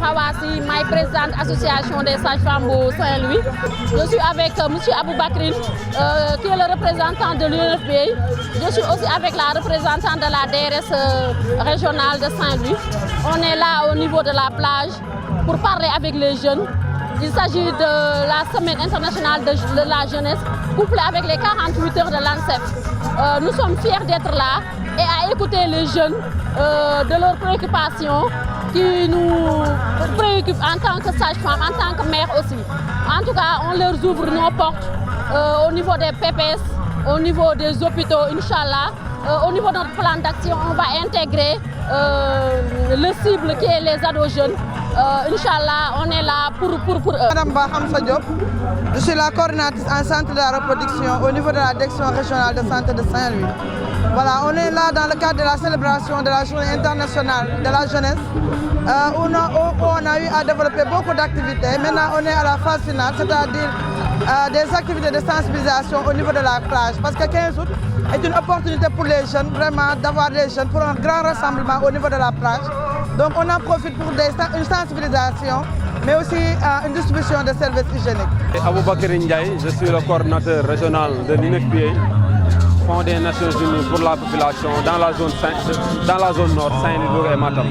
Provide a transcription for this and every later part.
Hawassi, présidente de l'association des sages-femmes au Saint-Louis. Je suis avec M. Aboubakrine, qui est le représentant de l'UNFPA. Je suis aussi avec la représentante de la DRS régionale de Saint-Louis. On est là au niveau de la plage pour parler avec les jeunes. Il s'agit de la semaine internationale de la jeunesse, couplée avec les 48 heures de l'ANSEF. Nous sommes fiers d'être là et à écouter les jeunes de leurs préoccupations qui nous préoccupent en tant que sage-femme, en tant que mère aussi. En tout cas, on leur ouvre nos portes au niveau des PPS, au niveau des hôpitaux, Inch'Allah. Au niveau de notre plan d'action, on va intégrer le cible qui est les ados jeunes. Inch'Allah, on est là pour eux. Madame Bahamsa Diop, je suis la coordinatrice en santé de la reproduction au niveau de la direction régionale de santé de Saint-Louis. Voilà, on est là dans le cadre de la célébration de la journée internationale de la jeunesse où on a eu à développer beaucoup d'activités. Maintenant, on est à la phase finale, c'est-à-dire des activités de sensibilisation au niveau de la plage. Parce que 15 août est une opportunité pour les jeunes, vraiment d'avoir des jeunes pour un grand rassemblement au niveau de la plage. Donc on en profite pour une sensibilisation, mais aussi une distribution de services hygiéniques. Aboubakrine Ndiaye, je suis le coordinateur régional de l'UNFPA, Fonds des Nations Unies pour la population dans la zone nord, Saint-Louis et Matam.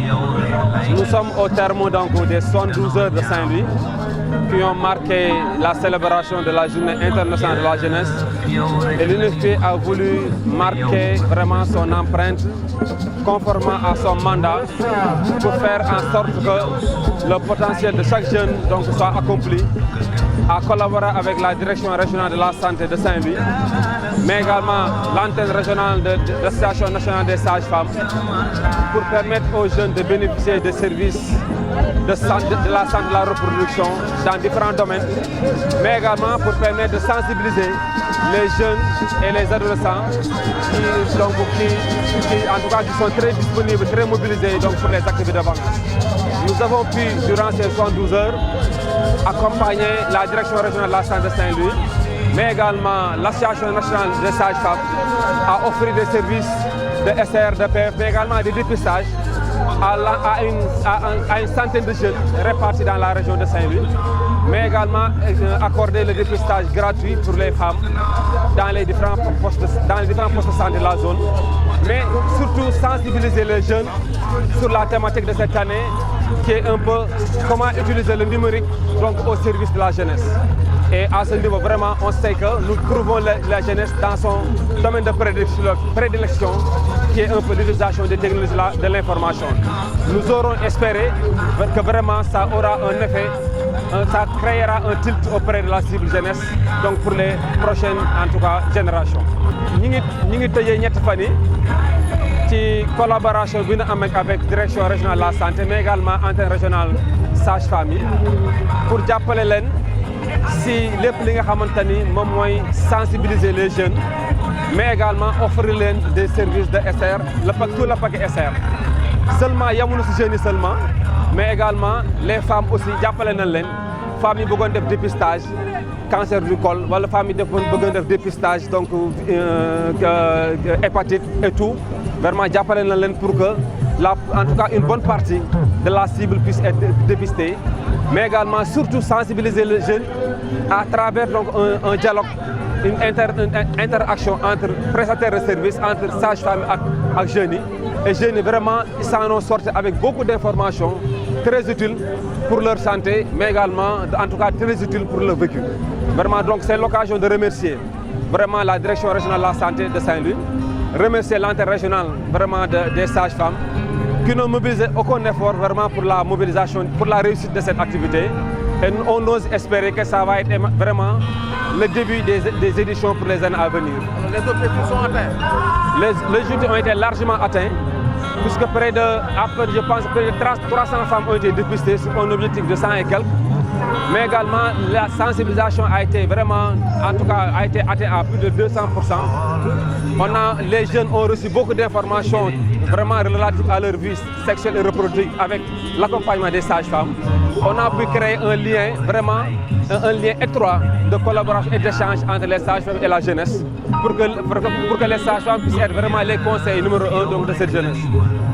Nous sommes au terme donc, des 72 heures de Saint-Louis qui ont marqué la célébration de la journée internationale de la jeunesse. Et l'UNFPA a voulu marquer vraiment son empreinte conformément à son mandat pour faire en sorte que le potentiel de chaque jeune donc, soit accompli, à collaborer avec la direction régionale de la santé de Saint-Louis, mais également l'antenne régionale de l'Association nationale des sages-femmes pour permettre aux jeunes de bénéficier des services de la santé de la reproduction dans différents domaines, mais également pour permettre de sensibiliser les jeunes et les adolescents qui sont très disponibles, très mobilisés donc, pour les activités de vente. Nous avons pu, durant ces 72 heures, accompagner la direction régionale de la santé de Saint-Louis, mais également l'Association nationale des sages-femmes à offrir des services de SR, de PF, mais également des dépistages à une centaine de jeunes répartis dans la région de Saint-Louis, mais également accorder le dépistage gratuit pour les femmes dans les différents postes de santé de la zone, mais surtout sensibiliser les jeunes sur la thématique de cette année qui est un peu comment utiliser le numérique donc, au service de la jeunesse. Et à ce niveau, vraiment, on sait que nous trouvons la jeunesse dans son domaine de prédilection, qui est un peu l'utilisation des technologies de l'information. Nous aurons espéré que vraiment ça aura un effet, ça créera un tilt auprès de la cible jeunesse, donc pour les prochaines, en tout cas, générations. Nous avons ci collaboration bi ñu am avec direction régionale de la santé mais également antenne régionale sage-femme pour jàppale leen si lépp li nga xamante ni moom mooy sensibiliser les jeunes mais également offrir leen des services de SR tout le paquet SR seulement yamuñu si jeunes yi seulement mais également les femmes aussi jàppale nañ leen femmes yi bëggoon def dépistage cancer du col wala femmes yi bëggoon def dépistage donc hépatite et tout vraiment jàppale na leen pour que en tout cas une bonne partie de la cible puisse être dépistée, mais également surtout sensibiliser les jeunes à travers donc un dialogue, une interaction entre prestataires de services, entre sages-femmes et jeunes. Et jeunes vraiment ils s'en ont sorti avec beaucoup d'informations très utiles pour leur santé, mais également en tout cas très utiles pour leur vécu. Vraiment donc c'est l'occasion de remercier vraiment la direction régionale de la santé de Saint-Louis, remercier l'antenne régionale vraiment des sages-femmes qui n'ont mobilisé aucun effort vraiment pour la mobilisation, pour la réussite de cette activité. Et on ose espérer que ça va être vraiment le début des éditions pour les années à venir. Les objectifs sont atteints? Les objectifs ont été largement atteints, puisque près de 300 femmes ont été dépistées sur un objectif de 100 et quelques. Mais également, la sensibilisation a été vraiment, en tout cas, a été atteinte à plus de 200%. Les jeunes ont reçu beaucoup d'informations vraiment relatives à leur vie sexuelle et reproductive avec l'accompagnement des sages-femmes. On a pu créer un lien, vraiment, un lien étroit de collaboration et d'échange entre les sages-femmes et la jeunesse pour que les sages-femmes puissent être vraiment les conseils numéro 1 donc, de cette jeunesse.